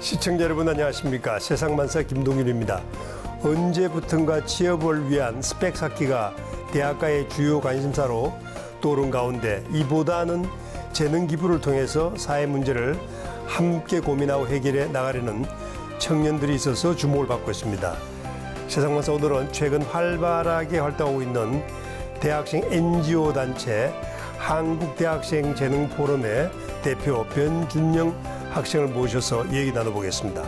시청자 여러분 안녕하십니까. 세상만사 김동윤입니다. 언제부턴가 취업을 위한 스펙 쌓기가 대학가의 주요 관심사로 떠오른 가운데 이보다는 재능 기부를 통해서 사회 문제를 함께 고민하고 해결해 나가려는 청년들이 있어서 주목을 받고 있습니다. 세상만사 오늘은 최근 활발하게 활동하고 있는 대학생 NGO 단체 한국대학생재능포럼의 대표 변준영 학생을 모셔서 얘기 나눠보겠습니다.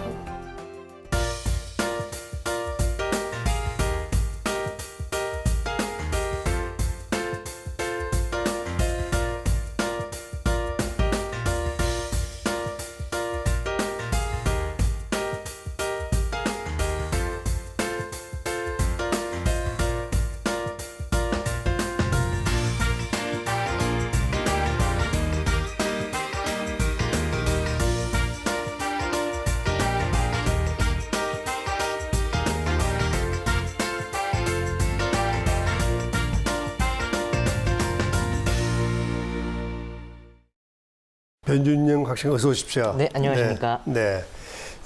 변준영 학생 어서 오십시오. 네, 안녕하십니까. 네.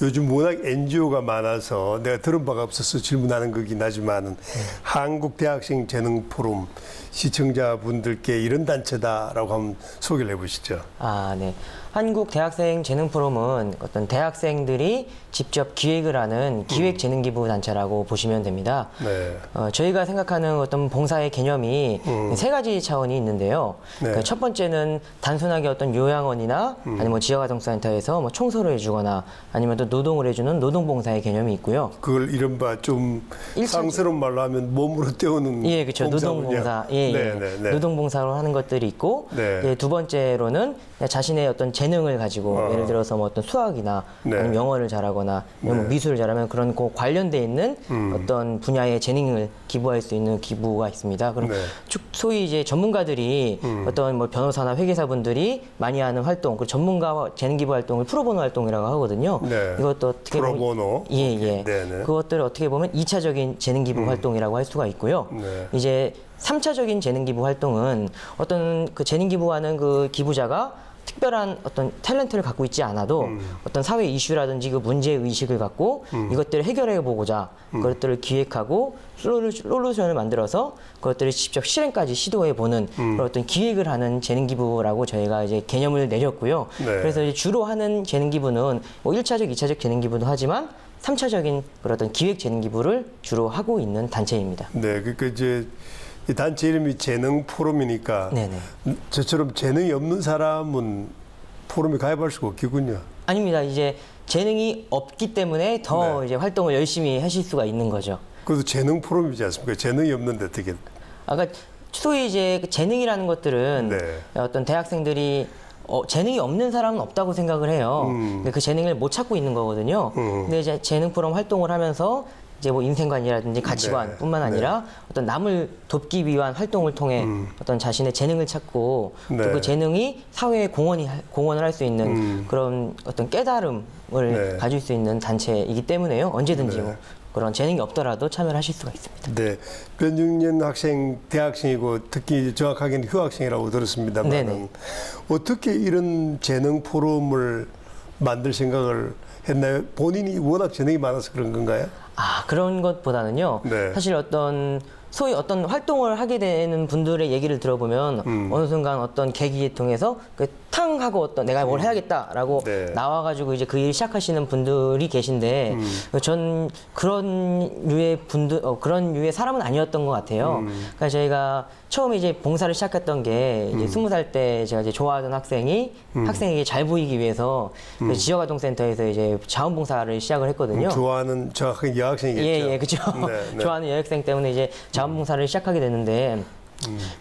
요즘 워낙 NGO가 많아서 내가 들은 바가 없어서 질문하는 거긴 하지만 한국대학생재능포럼 시청자분들께 이런 단체다라고 한번 소개를 해보시죠. 네. 한국대학생재능포럼은 어떤 대학생들이 직접 기획을 하는 기획재능기부 단체라고 보시면 됩니다. 네. 저희가 생각하는 어떤 봉사의 개념이 세 가지 차원이 있는데요. 네. 그러니까 첫 번째는 단순하게 어떤 요양원이나 아니면 뭐 지역아동센터에서 뭐 청소를 해주거나 아니면 또 노동을 해주는 노동봉사의 개념이 있고요. 그걸 이른바 좀 상스러운 말로 하면 몸으로 때우는 예, 그렇죠. 노동봉사, 노동봉사로 하는 것들이 있고, 네. 예, 두 번째로는 자신의 어떤 재능을 가지고 예를 들어서 뭐 어떤 수학이나 네. 아니면 영어를 잘하거나 뭐 미술을 잘하면 그런 그 관련돼 있는 어떤 분야의 재능을 기부할 수 있는 기부가 있습니다. 그럼 네. 소위 이제 전문가들이 어떤 뭐 변호사나 회계사분들이 많이 하는 활동, 그 전문가 재능 기부 활동을 프로보노 활동이라고 하거든요. 네. 이것도 어떻게 프로보노. 예. 네네. 그것들을 어떻게 보면 2차적인 재능 기부 활동이라고 할 수가 있고요. 네. 이제 3차적인 재능 기부 활동은 어떤 그 재능 기부하는 그 기부자가 특별한 어떤 탤런트를 갖고 있지 않아도 어떤 사회 이슈라든지 그 문제 의식을 갖고 이것들을 해결해 보고자 그것들을 기획하고 솔루션을 만들어서 그것들을 직접 실행까지 시도해 보는 그런 어떤 기획을 하는 재능 기부라고 저희가 이제 개념을 내렸고요. 네. 그래서 이제 주로 하는 재능 기부는 뭐 1차적, 2차적 재능 기부도 하지만 3차적인 그런 어떤 기획 재능 기부를 주로 하고 있는 단체입니다. 네, 그러니까 이제 이 단체 이름이 재능포럼이니까 네네. 저처럼 재능이 없는 사람은 포럼에 가입할 수가 없겠군요. 아닙니다. 이제 재능이 없기 때문에 더 이제 활동을 열심히 하실 수가 있는 거죠. 그래도 재능포럼이지 않습니까? 재능이 없는데 어떻게? 아까 소위 이제 그 재능이라는 것들은 네. 어떤 대학생들이 재능이 없는 사람은 없다고 생각을 해요. 근데 그 재능을 못 찾고 있는 거거든요. 근데 이제 재능 포럼 활동을 하면서 이제 뭐 인생관이라든지 가치관뿐만 아니라 어떤 남을 돕기 위한 활동을 통해 어떤 자신의 재능을 찾고 또 그 재능이 사회에 공헌을 할 수 있는 그런 어떤 깨달음을 가질 수 있는 단체이기 때문에요. 언제든지 뭐 그런 재능이 없더라도 참여를 하실 수가 있습니다. 네, 변준영 학생 대학생이고 특히 정확하게는 휴학생이라고 들었습니다만 네네. 어떻게 이런 재능 포럼을 만들 생각을 했나요? 본인이 워낙 재능이 많아서 그런 건가요? 그런 것보다는요. 네. 사실 소위 어떤 활동을 하게 되는 분들의 얘기를 들어보면 어느 순간 어떤 계기에 통해서 탕 하고 어떤 내가 뭘 해야겠다라고 나와가지고 이제 그 일을 시작하시는 분들이 계신데 전 그런 류의 그런 류의 사람은 아니었던 것 같아요. 그러니까 저희가 처음에 이제 봉사를 시작했던 게 이제 20살 때 제가 이제 좋아하던 학생이 학생에게 잘 보이기 위해서 그 지역아동센터에서 이제 자원봉사를 시작을 했거든요. 좋아하는 정확하게 여학생이겠죠. 예, 그렇죠. 네. 좋아하는 여학생 때문에 이제 자원봉사를 시작하게 됐는데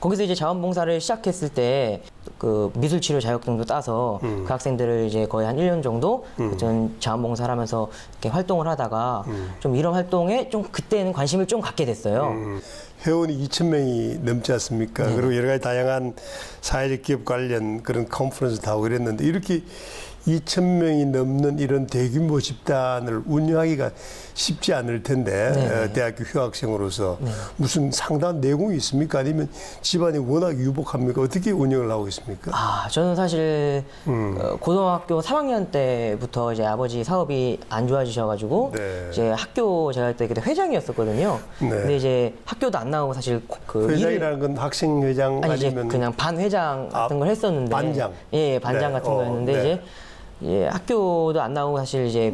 거기서 이제 자원봉사를 시작했을 때 그 미술치료 자격증도 따서 그 학생들을 이제 거의 한 1년 정도 전 자원봉사를 하면서 이렇게 활동을 하다가 좀 이런 활동에 좀 그때는 관심을 좀 갖게 됐어요. 회원이 2,000명이 넘지 않습니까? 그리고 여러 가지 다양한 사회적 기업 관련 그런 컨퍼런스도 하고 그랬는데 이렇게 2,000명이 넘는 이런 대규모 집단을 운영하기가 쉽지 않을 텐데 대학교 휴학생으로서 무슨 상당한 내공이 있습니까? 아니면 집안이 워낙 유복합니까? 어떻게 운영을 하고 있습니까? 어떠십니까? 저는 사실 고등학교 3학년 때부터 이제 아버지 사업이 안 좋아지셔가지고 네. 이제 학교 제가 그때 회장이었었거든요. 네. 근데 이제 학교도 안 나오고 사실 그 회장이라는 건 학생회장 아니 이제 아니면 그냥 반 회장 같은 걸 했었는데 반장. 예 반장 네. 같은 거였는데 네. 이제 예, 학교도 안 나오고 사실 이제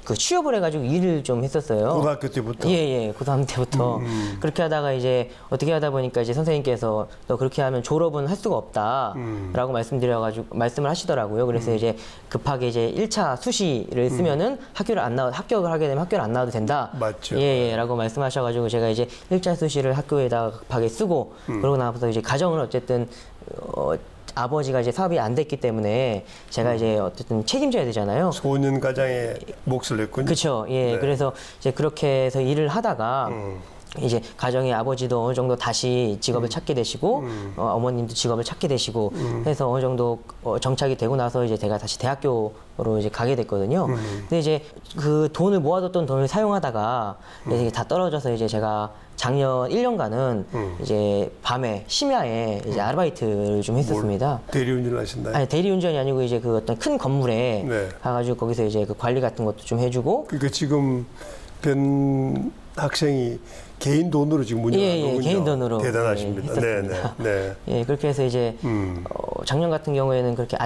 그 취업을 해가지고 일을 좀 했었어요. 고등학교 때부터. 예, 고등학교 때부터 그렇게 하다가 이제 어떻게 하다 보니까 이제 선생님께서 너 그렇게 하면 졸업은 할 수가 없다라고 말씀드려가지고 말씀을 하시더라고요. 그래서 이제 급하게 이제 1차 수시를 쓰면은 합격을 하게 되면 학교를 안 나와도 된다. 맞죠. 라고 말씀하셔가지고 제가 이제 1차 수시를 학교에다가 급하게 쓰고 그러고 나서 이제 가정을 어쨌든 아버지가 이제 사업이 안 됐기 때문에 제가 이제 어쨌든 책임져야 되잖아요. 소년 가장의 몫을 냈군요. 그렇죠. 예. 네. 그래서 이제 그렇게 해서 일을 하다가 이제 가정의 아버지도 어느 정도 다시 직업을 찾게 되시고 어머님도 직업을 찾게 되시고 해서 어느 정도 정착이 되고 나서 이제 제가 다시 대학교로 이제 가게 됐거든요. 근데 이제 그 돈을 모아뒀던 돈을 사용하다가 이제 다 떨어져서 이제 제가 작년 1년간은 이제 밤에 심야에 이제 아르바이트를 좀 했었습니다. 대리운전을 하신다요? 아니 대리운전이 아니고 이제 그 어떤 큰 건물에 네. 가가지고 거기서 이제 그 관리 같은 것도 좀 해주고 그러니까 지금 변 학생이 개인 돈으로 지금 운영하는 거군요. 개인 돈으로 대단하십니다. 했었습니다. 네. 예, 그렇게 해서 이제 작년 같은 경우에는 그렇게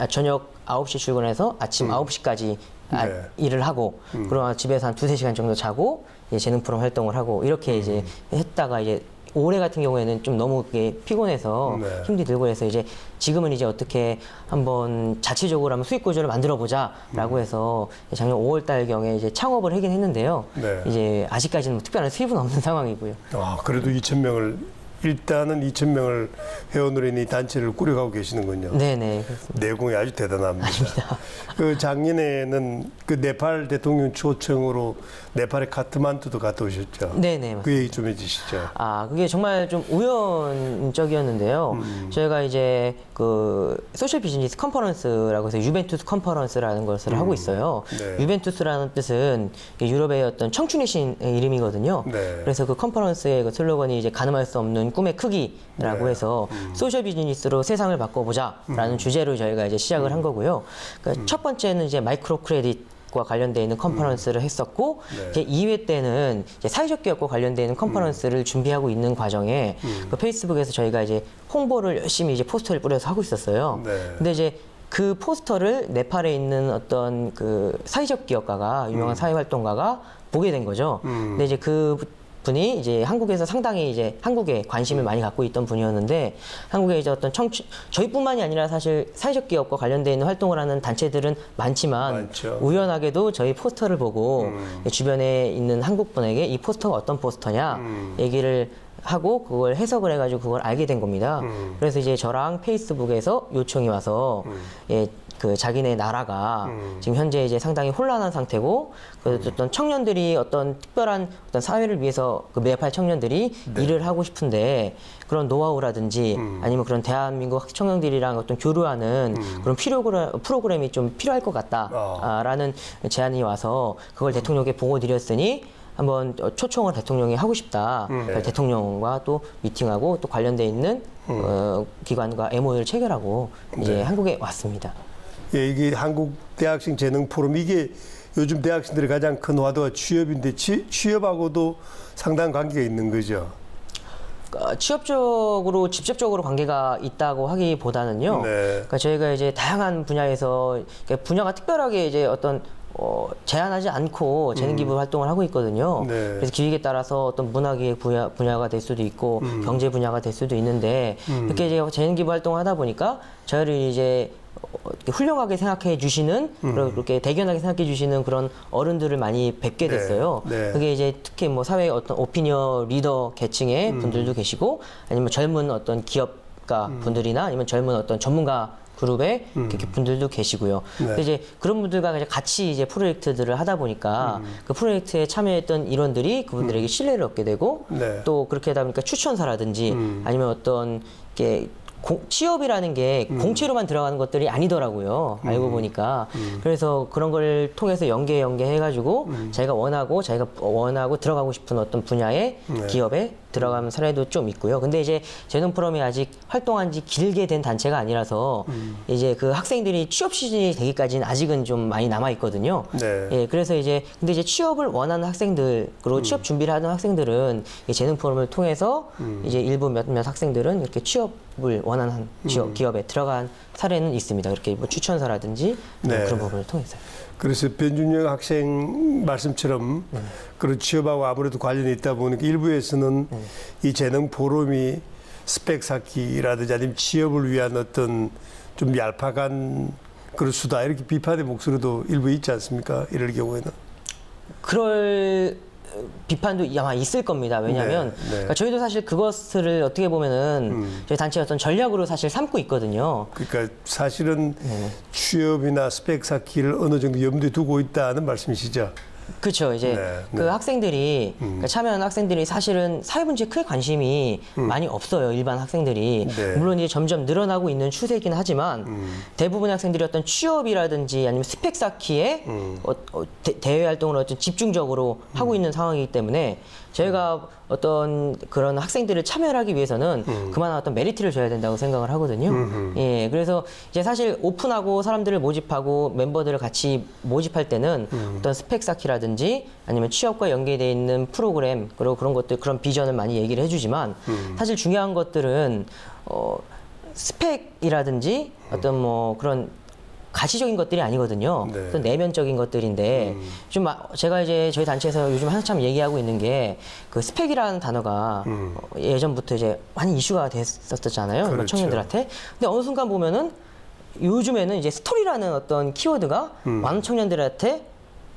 저녁 9시 출근해서 아침 9시까지 네. 일을 하고 그러면 집에서 한 2-3시간 정도 자고 이제 재능 프로 활동을 하고 이렇게 이제 했다가 이제 올해 같은 경우에는 좀 너무 그게 피곤해서 네. 힘이 들고 해서 이제 지금은 이제 어떻게 한번 자체적으로 한번 수익 구조를 만들어 보자라고 해서 작년 5월 달경에 이제 창업을 하긴 했는데요. 네. 이제 아직까지는 뭐 특별한 수입은 없는 상황이고요. 그래도 2,000명을 일단은 2,000명을 회원으로 있는 이 단체를 꾸려가고 계시는군요. 네네 그렇습니다. 내공이 아주 대단합니다. 그 작년에는 그 네팔 대통령 초청으로 네팔의 카트만두도 갔다 오셨죠. 네네 그 얘기 좀 해주시죠. 그게 정말 좀 우연적이었는데요. 저희가 이제 그 소셜 비즈니스 컨퍼런스라고 해서 유벤투스 컨퍼런스라는 것을 하고 있어요. 네. 유벤투스라는 뜻은 유럽의 어떤 청춘의 신 이름이거든요. 네. 그래서 그 컨퍼런스의 그 슬로건이 이제 가늠할 수 없는 꿈의 크기라고 네. 해서 소셜 비즈니스로 세상을 바꿔보자라는 주제로 저희가 이제 시작을 한 거고요. 그러니까 첫 번째는 이제 마이크로 크레딧과 관련되어 있는 컨퍼런스를 했었고 네. 이제 2회 때는 이제 사회적 기업과 관련되어 있는 컨퍼런스를 준비하고 있는 과정에 그 페이스북에서 저희가 이제 홍보를 열심히 이제 포스터를 뿌려서 하고 있었어요. 네. 근데 이제 그 포스터를 네팔에 있는 어떤 그 사회적 기업가가 유명한 사회활동가가 보게 된 거죠. 근데 이제 그 분이 이제 한국에서 상당히 이제 한국에 관심을 많이 갖고 있던 분이었는데 한국에 이제 어떤 저희뿐만이 아니라 사실 사회적 기업과 관련되어 있는 활동을 하는 단체들은 많지만 많죠. 우연하게도 저희 포스터를 보고 주변에 있는 한국 분에게 이 포스터가 어떤 포스터냐 얘기를 하고 그걸 해석을 해가지고 그걸 알게 된 겁니다. 그래서 이제 저랑 페이스북에서 요청이 와서 그 자기네 나라가 지금 현재 이제 상당히 혼란한 상태고 그 어떤 청년들이 어떤 특별한 어떤 사회를 위해서 그 네팔 청년들이 일을 하고 싶은데 그런 노하우라든지 아니면 그런 대한민국 청년들이랑 어떤 교류하는 그런 프로그램이 좀 필요할 것 같다라는 제안이 와서 그걸 대통령께 보고 드렸으니 한번 초청을 대통령이 하고 싶다. 그래서 대통령과 또 미팅하고 또 관련돼 있는 기관과 MOU를 체결하고 이제 한국에 왔습니다. 예, 이게 한국 대학생 재능 포럼 이게 요즘 대학생들의 가장 큰 화두가 취업인데 취업하고도 상당한 관계가 있는 거죠. 취업적으로 직접적으로 관계가 있다고 하기보다는요. 네. 그러니까 저희가 이제 다양한 분야에서 그러니까 분야가 특별하게 이제 어떤 제한하지 않고 재능 기부 활동을 하고 있거든요. 네. 그래서 기획에 따라서 어떤 문화기획 분야가 될 수도 있고 경제 분야가 될 수도 있는데 이렇게 이제 재능 기부 활동을 하다 보니까 저희를 이제 훌륭하게 생각해 주시는 그렇게 대견하게 생각해 주시는 그런 어른들을 많이 뵙게 됐어요. 네. 그게 이제 특히 뭐 사회 어떤 오피니언 리더 계층의 분들도 계시고 아니면 젊은 어떤 기업가 분들이나 아니면 젊은 어떤 전문가 그룹의 분들도 계시고요. 네. 이제 그런 분들과 이제 같이 이제 프로젝트들을 하다 보니까 그 프로젝트에 참여했던 일원들이 그분들에게 신뢰를 얻게 되고 네. 또 그렇게 하다 보니까 추천사라든지 아니면 어떤 게 취업이라는 게 공채로만 들어가는 것들이 아니더라고요. 알고 보니까. 그래서 그런 걸 통해서 연계해가지고 자기가 원하고 들어가고 싶은 어떤 분야의 기업에 들어간 사례도 좀 있고요. 근데 이제 재능 포럼이 아직 활동한 지 길게 된 단체가 아니라서 이제 그 학생들이 취업 시즌이 되기까지는 아직은 좀 많이 남아 있거든요. 네. 예, 그래서 이제 근데 이제 취업을 원하는 학생들 그리고 취업 준비를 하는 학생들은 이 재능 포럼을 통해서 이제 일부 몇몇 학생들은 이렇게 취업을 원하는 기업에 들어간 사례는 있습니다. 이렇게 뭐 추천서라든지 네. 그런 부분을 통해서. 그래서 변준영 학생 말씀처럼 그런 취업하고 아무래도 관련이 있다 보니까 일부에서는 이 재능 포럼이 스펙 쌓기라든지 아니면 취업을 위한 어떤 좀 얄팍한 그런 수다 이렇게 비판의 목소리도 일부 있지 않습니까? 이럴 경우에는. 그럴 비판도 아마 있을 겁니다. 왜냐하면 네. 그러니까 저희도 사실 그것을 어떻게 보면은 저희 단체의 어떤 전략으로 사실 삼고 있거든요. 그러니까 사실은 취업이나 스펙 쌓기를 어느 정도 염두에 두고 있다는 말씀이시죠? 그렇죠. 이제 네, 그 학생들이 그러니까 참여하는 학생들이 사실은 사회 문제에 크게 관심이 많이 없어요. 일반 학생들이 네. 물론 이제 점점 늘어나고 있는 추세이긴 하지만 대부분의 학생들이 어떤 취업이라든지 아니면 스펙 쌓기에 대외 활동을 어떤 집중적으로 하고 있는 상황이기 때문에 저희가 어떤 그런 학생들을 참여하기 위해서는 그만한 어떤 메리트를 줘야 된다고 생각을 하거든요. 예, 그래서 이제 사실 오픈하고 사람들을 모집하고 멤버들을 같이 모집할 때는 어떤 스펙 쌓기라든지 아니면 취업과 연계되어 있는 프로그램 그리고 그런 것들 그런 비전을 많이 얘기를 해주지만 사실 중요한 것들은 스펙이라든지 어떤 뭐 그런 가시적인 것들이 아니거든요. 네. 어떤 내면적인 것들인데 좀 제가 이제 저희 단체에서 요즘 한참 얘기하고 있는 게 그 스펙이라는 단어가 예전부터 이제 많이 이슈가 됐었잖아요. 그렇죠. 청년들한테. 근데 어느 순간 보면은 요즘에는 이제 스토리라는 어떤 키워드가 많은 청년들한테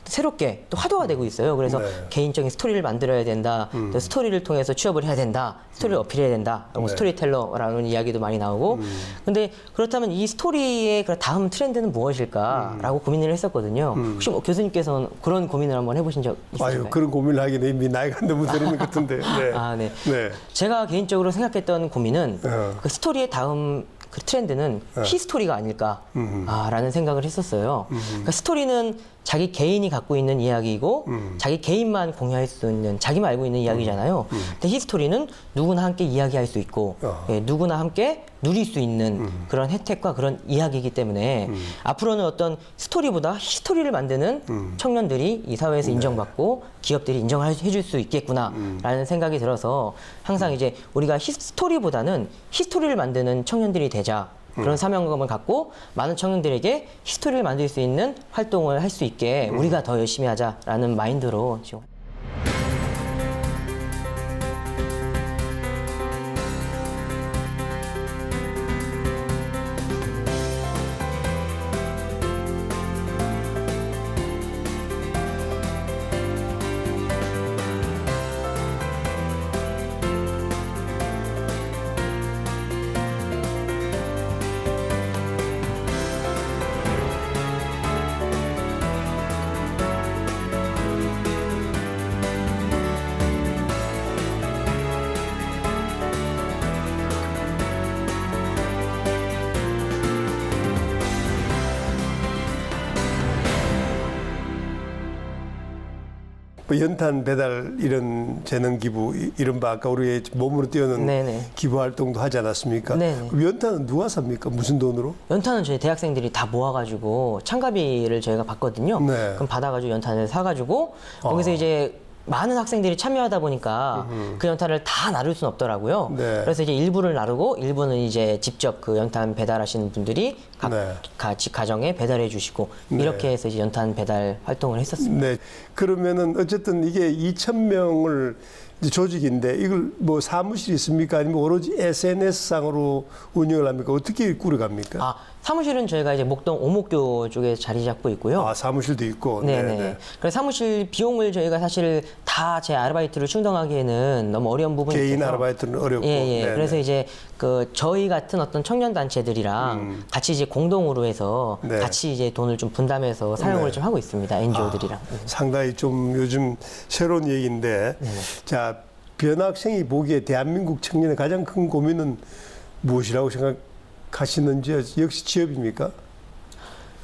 새롭게 또 화두화되고 있어요. 그래서 네. 개인적인 스토리를 만들어야 된다. 또 스토리를 통해서 취업을 해야 된다. 스토리를 어필해야 된다. 뭐 네. 스토리텔러라는 이야기도 많이 나오고. 근데 그렇다면 이 스토리의 그 다음 트렌드는 무엇일까라고 고민을 했었거든요. 혹시 뭐 교수님께서는 그런 고민을 한번 해보신 적 있으신가요? 아유, 그런 고민을 하기는 이미 나이가 너무 들은 것 같은데. 네. 아, 네. 네. 제가 개인적으로 생각했던 고민은 어. 그 스토리의 다음 그 트렌드는 히스토리가 아닐까라는 생각을 했었어요. 그러니까 스토리는 자기 개인이 갖고 있는 이야기이고 자기 개인만 공유할 수 있는 자기만 알고 있는 이야기잖아요. 근데 히스토리는 누구나 함께 이야기할 수 있고 예, 누구나 함께 누릴 수 있는 그런 혜택과 그런 이야기이기 때문에 앞으로는 어떤 스토리보다 히스토리를 만드는 청년들이 이 사회에서 인정받고 기업들이 인정을 해줄 수 있겠구나라는 생각이 들어서 항상 이제 우리가 스토리보다는 히스토리를 만드는 청년들이 되자. 그런 사명감을 갖고 많은 청년들에게 히스토리를 만들 수 있는 활동을 할 수 있게 우리가 더 열심히 하자라는 마인드로 지금. 뭐 연탄 배달 이런 재능 기부 이른바 아까 우리 몸으로 뛰어는 네네. 기부 활동도 하지 않았습니까? 네네. 그럼 연탄은 누가 삽니까? 무슨 돈으로? 연탄은 저희 대학생들이 다 모아가지고 참가비를 저희가 받거든요. 네. 그럼 받아가지고 연탄을 사가지고 거기서 이제 많은 학생들이 참여하다 보니까 그 연탄을 다 나눌 수는 없더라고요. 네. 그래서 이제 일부를 나누고 일부는 이제 직접 그 연탄 배달하시는 분들이 각 네. 가정에 배달해 주시고 네. 이렇게 해서 이제 연탄 배달 활동을 했었습니다. 네. 그러면은 어쨌든 이게 2,000명을 조직인데 이걸 뭐 사무실이 있습니까? 아니면 오로지 SNS상으로 운영을 합니까? 어떻게 꾸려갑니까? 아, 사무실은 저희가 이제 목동 오목교 쪽에 자리 잡고 있고요. 아, 사무실도 있고. 네네. 그래서 사무실 비용을 저희가 사실 다 제 아르바이트를 충당하기에는 너무 어려운 부분이 개인 있어서 아르바이트는 어렵고. 예, 예. 네네. 그래서 이제 그 저희 같은 어떤 청년 단체들이랑 같이 이제 공동으로 해서 네. 같이 이제 돈을 좀 분담해서 사용을 네. 좀 하고 있습니다. NGO들이랑. 상당히 좀 요즘 새로운 얘기인데, 자, 변학생이 보기에 대한민국 청년의 가장 큰 고민은 무엇이라고 생각하시는지 역시 취업입니까?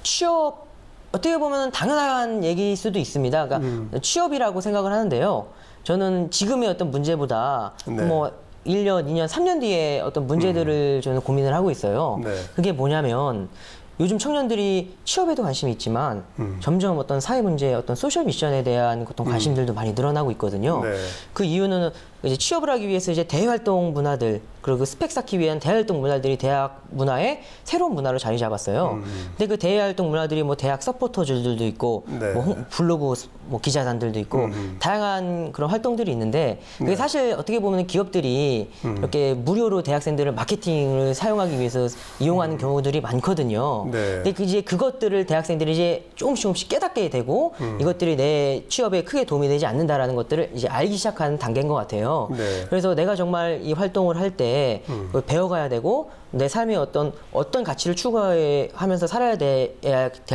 취업 어떻게 보면 당연한 얘기일 수도 있습니다. 그러니까 취업이라고 생각을 하는데요. 저는 지금의 어떤 문제보다 네. 뭐 1년, 2년, 3년 뒤에 어떤 문제들을 저는 고민을 하고 있어요. 네. 그게 뭐냐면 요즘 청년들이 취업에도 관심이 있지만 점점 어떤 사회 문제, 어떤 소셜 미션에 대한 어떤 관심들도 많이 늘어나고 있거든요. 네. 그 이유는 이제 취업을 하기 위해서 이제 대활동 문화들 그리고 그 스펙 쌓기 위한 대활동 문화들이 대학 문화의 새로운 문화로 자리 잡았어요. 근데 그 대활동 문화들이 뭐 대학 서포터들도 있고 네. 뭐 블로그 뭐 기자단들도 있고 다양한 그런 활동들이 있는데 그게 사실 어떻게 보면 기업들이 이렇게 무료로 대학생들을 마케팅을 사용하기 위해서 이용하는 경우들이 많거든요. 네. 근데 이제 그것들을 대학생들이 이제 조금씩 깨닫게 되고 이것들이 내 취업에 크게 도움이 되지 않는다라는 것들을 이제 알기 시작하는 단계인 것 같아요. 네. 그래서 내가 정말 이 활동을 할 때 배워가야 되고 내 삶에 어떤 가치를 추구하면서 살아야 될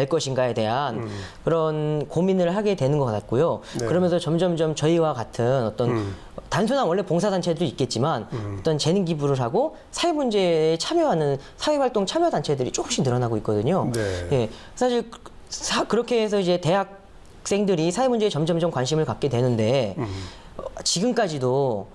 것인가에 대한 그런 고민을 하게 되는 것 같고요. 네. 그러면서 점점점 저희와 같은 어떤 단순한 원래 봉사단체도 있겠지만 어떤 재능 기부를 하고 사회 문제에 참여하는 사회활동 참여 단체들이 조금씩 늘어나고 있거든요. 네. 예, 사실 그렇게 해서 이제 대학생들이 사회 문제에 점점점 관심을 갖게 되는데 지금까지도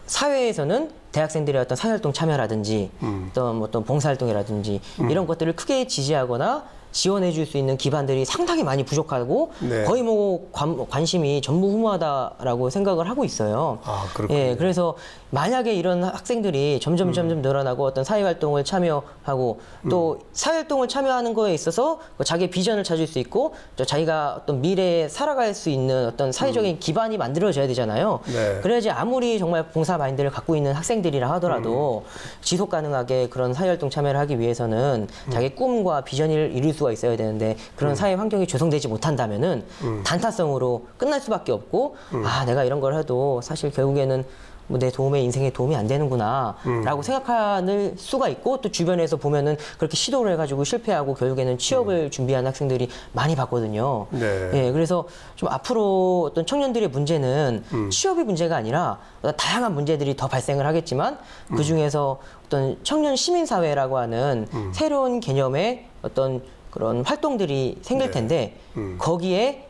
사회에서는 대학생들의 어떤 사회활동 참여라든지 어떤 봉사활동이라든지 이런 것들을 크게 지지하거나 지원해 줄 수 있는 기반들이 상당히 많이 부족하고 네. 거의 뭐 관심이 전무후무하다라고 생각을 하고 있어요. 아, 그렇군요. 예, 그래서 만약에 이런 학생들이 점점 늘어나고 어떤 사회활동을 참여하고 또 사회활동을 참여하는 거에 있어서 자기의 비전을 찾을 수 있고 또 자기가 어떤 미래에 살아갈 수 있는 어떤 사회적인 기반이 만들어져야 되잖아요. 네. 그래야지 아무리 정말 봉사 마인드를 갖고 있는 학생들이라 하더라도 지속 가능하게 그런 사회활동 참여를 하기 위해서는 자기 꿈과 비전을 이룰 수가 있어야 되는데 그런 사회 환경이 조성되지 못한다면은 단타성으로 끝날 수밖에 없고 아 내가 이런 걸 해도 사실 결국에는 뭐 내 인생에 도움이 안 되는구나 라고 생각할 수가 있고 또 주변에서 보면은 그렇게 시도를 해가지고 실패하고 결국에는 취업을 준비하는 학생들이 많이 봤거든요. 네. 예, 그래서 좀 앞으로 어떤 청년들의 문제는 취업의 문제가 아니라 다양한 문제들이 더 발생을 하겠지만 그 중에서 어떤 청년 시민사회라고 하는 새로운 개념의 어떤 그런 활동들이 생길 텐데 거기에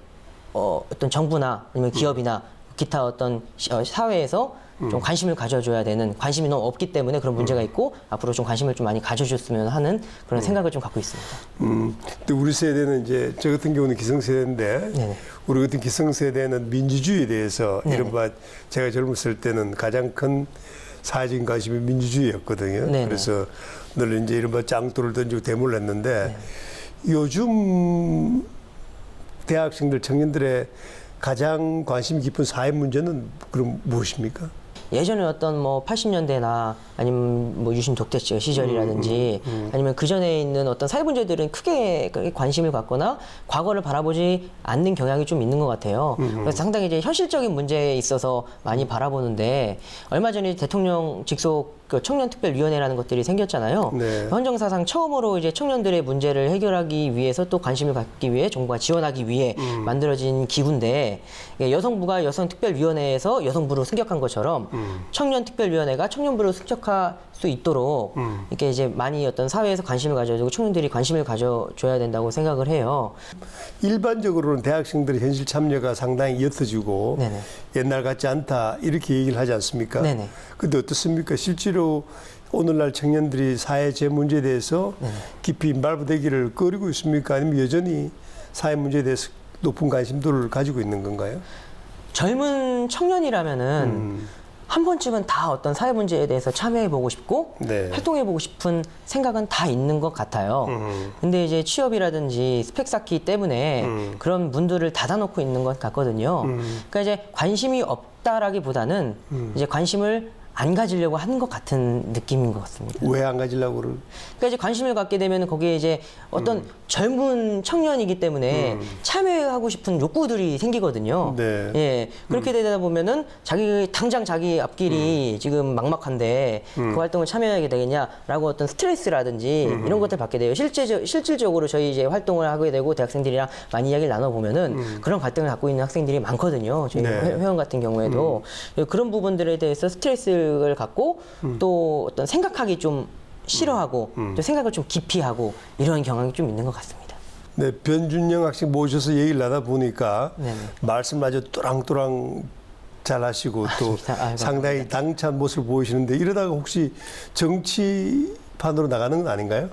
어떤 정부나 아니면 기업이나 기타 어떤 사회에서 좀 관심을 가져줘야 되는 관심이 너무 없기 때문에 그런 문제가 있고 앞으로 좀 관심을 좀 많이 가져줬으면 하는 그런 생각을 좀 갖고 있습니다. 또 우리 세대는 이제 저 같은 경우는 기성세대인데 네네. 우리 같은 기성세대는 민주주의에 대해서 네네. 이른바 제가 젊었을 때는 가장 큰 사회적인 관심이 민주주의였거든요. 네네. 그래서 늘 이제 이른바 짱돌을 던지고 데모를 했는데 요즘 대학생들 청년들의 가장 관심 깊은 사회 문제는 그럼 무엇입니까? 예전에 어떤 뭐 80년대나 아니면 뭐 유신 독재 시절이라든지 아니면 그 전에 있는 어떤 사회 문제들은 크게 관심을 갖거나 과거를 바라보지 않는 경향이 좀 있는 것 같아요. 그래서 상당히 이제 현실적인 문제에 있어서 많이 바라보는데 얼마 전에 대통령 직속 그 청년특별위원회라는 것들이 생겼잖아요. 네. 헌정사상 처음으로 이제 청년들의 문제를 해결하기 위해서 또 관심을 갖기 위해 정부가 지원하기 위해 만들어진 기구인데 여성부가 여성특별위원회에서 여성부로 승격한 것처럼 청년특별위원회가 청년부로 승격할 수 있도록 이렇게 이제 많이 어떤 사회에서 관심을 가져주고 청년들이 관심을 가져줘야 된다고 생각을 해요. 일반적으로는 대학생들의 현실 참여가 상당히 옅어지고 네네. 옛날 같지 않다 이렇게 얘기를 하지 않습니까? 네네. 근데 어떻습니까? 실제로 오늘날 청년들이 사회 제 문제에 대해서 깊이 말부대기를 꺼리고 있습니까? 아니면 여전히 사회 문제에 대해서 높은 관심도를 가지고 있는 건가요? 젊은 청년이라면은 한 번쯤은 다 어떤 사회 문제에 대해서 참여해보고 싶고 네. 활동해보고 싶은 생각은 다 있는 것 같아요. 근데 이제 취업이라든지 스펙 쌓기 때문에 그런 문들을 닫아놓고 있는 것 같거든요. 그러니까 이제 관심이 없다라기보다는 이제 관심을 안 가지려고 하는 것 같은 느낌인 것 같습니다. 왜 안 가지려고 그러? 그러니까 이제 관심을 갖게 되면 거기에 이제 어떤 젊은 청년이기 때문에 참여하고 싶은 욕구들이 생기거든요. 네. 예. 그렇게 되다 보면은 당장 자기 앞길이 지금 막막한데 그 활동을 참여하게 되겠냐라고 어떤 스트레스라든지 이런 것들 받게 돼요. 실질적으로 저희 이제 활동을 하게 되고 대학생들이랑 많이 이야기를 나눠보면은 그런 갈등을 갖고 있는 학생들이 많거든요. 저희 네. 회원 같은 경우에도 그런 부분들에 대해서 스트레스를 갖고 또 어떤 생각하기 좀 싫어하고 또 생각을 좀 깊이 하고 이런 경향이 좀 있는 것 같습니다. 네, 변준영 학생 모셔서 얘기를 하다 보니까 네네. 말씀 아주 또랑또랑 잘하시고 또 아이고, 상당히 당찬 모습을 보이시는데 이러다가 혹시 정치판으로 나가는 건 아닌가요?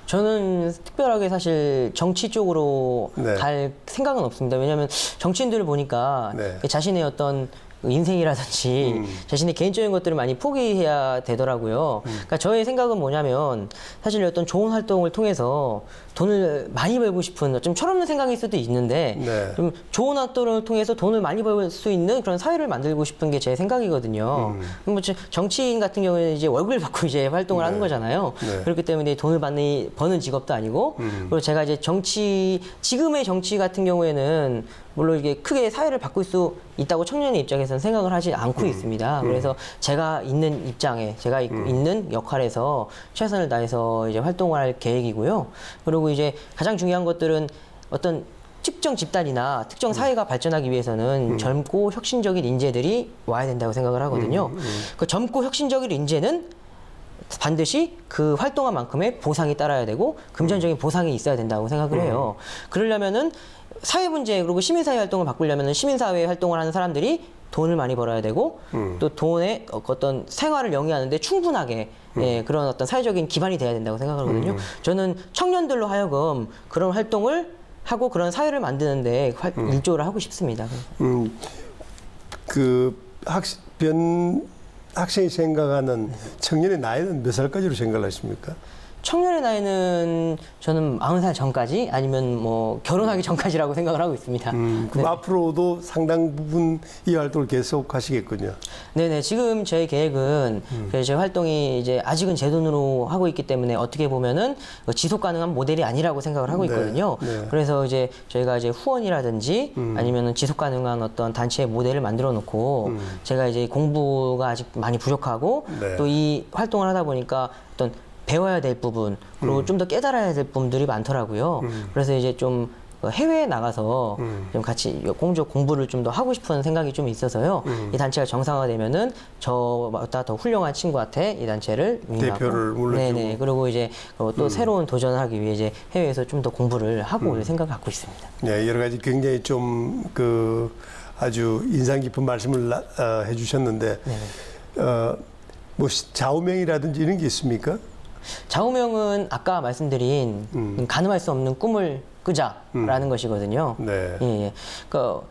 저는 특별하게 사실 정치 쪽으로 네. 갈 생각은 없습니다. 왜냐하면 정치인들을 보니까 네. 자신의 어떤 인생이라든지 자신의 개인적인 것들을 많이 포기해야 되더라고요. 그러니까 저의 생각은 뭐냐면 사실 어떤 좋은 활동을 통해서 돈을 많이 벌고 싶은 좀 철없는 생각일 수도 있는데 네. 좀 좋은 활동을 통해서 돈을 많이 벌 수 있는 그런 사회를 만들고 싶은 게 제 생각이거든요. 뭐 정치인 같은 경우에는 이제 월급을 받고 이제 활동을 하는 거잖아요. 네. 그렇기 때문에 돈을 버는 직업도 아니고 그리고 제가 이제 지금의 정치 같은 경우에는 물론 이게 크게 사회를 바꿀 수 있다고 청년의 입장에서는 생각을 하지 않고 있습니다. 그래서 제가 있는 입장에, 제가 있는 역할에서 최선을 다해서 이제 활동을 할 계획이고요. 그리고 이제 가장 중요한 것들은 어떤 특정 집단이나 특정 사회가 발전하기 위해서는 젊고 혁신적인 인재들이 와야 된다고 생각을 하거든요. 그 젊고 혁신적인 인재는 반드시 그 활동한 만큼의 보상이 따라야 되고 금전적인 보상이 있어야 된다고 생각을 해요. 그러려면은 사회 문제 그리고 시민사회 활동을 바꾸려면은 시민사회 활동을 하는 사람들이 돈을 많이 벌어야 되고 또 돈의 어떤 생활을 영위하는데 충분하게 예, 그런 어떤 사회적인 기반이 돼야 된다고 생각하거든요. 저는 청년들로 하여금 그런 활동을 하고 그런 사회를 만드는데 일조를 하고 싶습니다. 학생이 생각하는 청년의 나이는 몇 살까지로 생각을 하십니까? 청년의 나이는 저는 40살 전까지 아니면 뭐 결혼하기 전까지라고 생각을 하고 있습니다. 그럼 네. 앞으로도 상당 부분 이 활동을 계속 하시겠군요. 네네. 지금 제 계획은 제 활동이 이제 아직은 제 돈으로 하고 있기 때문에 어떻게 보면은 지속 가능한 모델이 아니라고 생각을 하고 있거든요. 네. 그래서 이제 저희가 이제 후원이라든지 아니면은 지속 가능한 어떤 단체의 모델을 만들어 놓고 제가 이제 공부가 아직 많이 부족하고 네. 또 이 활동을 하다 보니까 어떤 배워야 될 부분 그리고 좀 더 깨달아야 될 부분들이 많더라고요. 그래서 이제 좀 해외에 나가서 좀 같이 공부를 좀 더 하고 싶은 생각이 좀 있어서요. 이 단체가 정상화되면은 저보다 더 훌륭한 친구한테 이 단체를 위임하고 대표를 물러주고. 네네. 그리고 이제 또 새로운 도전을 하기 위해 이제 해외에서 좀 더 공부를 하고 올 생각을 갖고 있습니다. 네, 여러 가지 굉장히 좀 아주 인상 깊은 말씀을 해주셨는데 뭐 좌우명이라든지 이런 게 있습니까? 좌우명은 아까 말씀드린 가늠할 수 없는 꿈을 끄자라는 것이거든요. 네. 예, 예. 그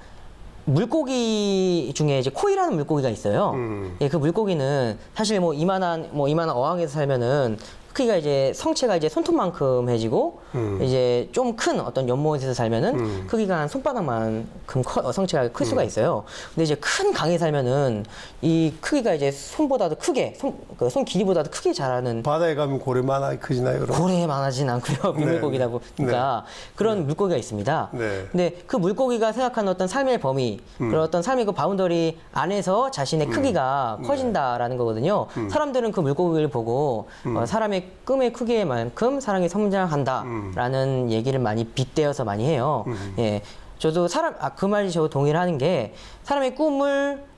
물고기 중에 이제 코이라는 물고기가 있어요. 예, 그 물고기는 사실 뭐 이만한 어항에서 살면은 크기가 이제 성체가 이제 손톱만큼 해지고 이제 좀 큰 어떤 연못에서 살면은 크기가 한 손바닥만큼 성체가 클 수가 있어요. 근데 이제 큰 강에 살면은 이 크기가 이제 손보다도 크게 손 길이보다도 크게 자라는 바다에 가면 고래만하게 크지나요? 그럼? 고래 많아진 않고요. 비물고기다 보니까 그런 물고기가 있습니다. 네. 근데 그 물고기가 생각하는 어떤 삶의 범위, 그런 어떤 삶의 그 바운더리 안에서 자신의 크기가 커진다라는 거거든요. 사람들은 그 물고기를 보고 사람의 꿈의 크기만큼 사람이 성장한다라는 얘기를 많이 빗대어서 많이 해요. 예. 저도 그 말이 저도 동의를 하는 게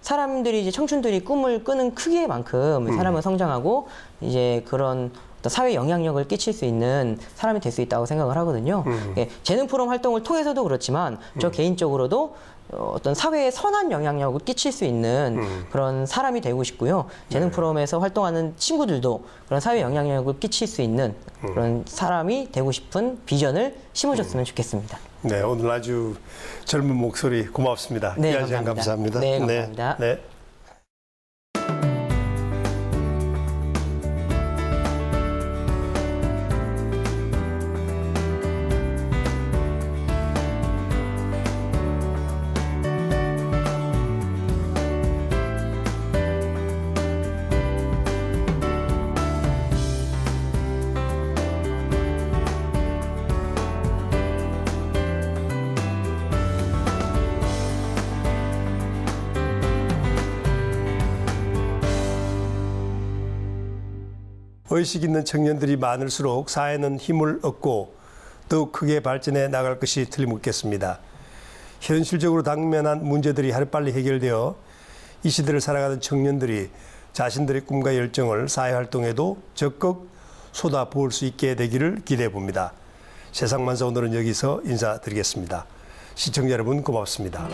사람들이 이제 청춘들이 꿈을 끄는 크기만큼 사람은 성장하고 이제 그런 어떤 사회 영향력을 끼칠 수 있는 사람이 될 수 있다고 생각을 하거든요. 예, 재능 프로그램 활동을 통해서도 그렇지만 저 개인적으로도 어떤 사회에 선한 영향력을 끼칠 수 있는 그런 사람이 되고 싶고요. 재능 프로그램에서 활동하는 친구들도 그런 사회 영향력을 끼칠 수 있는 그런 사람이 되고 싶은 비전을 심어줬으면 좋겠습니다. 네, 오늘 아주 젊은 목소리 고맙습니다. 네, 귀한 시간 감사합니다. 감사합니다. 네, 감사합니다. 네. 의식 있는 청년들이 많을수록 사회는 힘을 얻고 더욱 크게 발전해 나갈 것이 틀림없겠습니다. 현실적으로 당면한 문제들이 하루빨리 해결되어 이 시대를 살아가는 청년들이 자신들의 꿈과 열정을 사회활동에도 적극 쏟아부을 수 있게 되기를 기대해 봅니다. 세상만사 오늘은 여기서 인사드리겠습니다. 시청자 여러분 고맙습니다.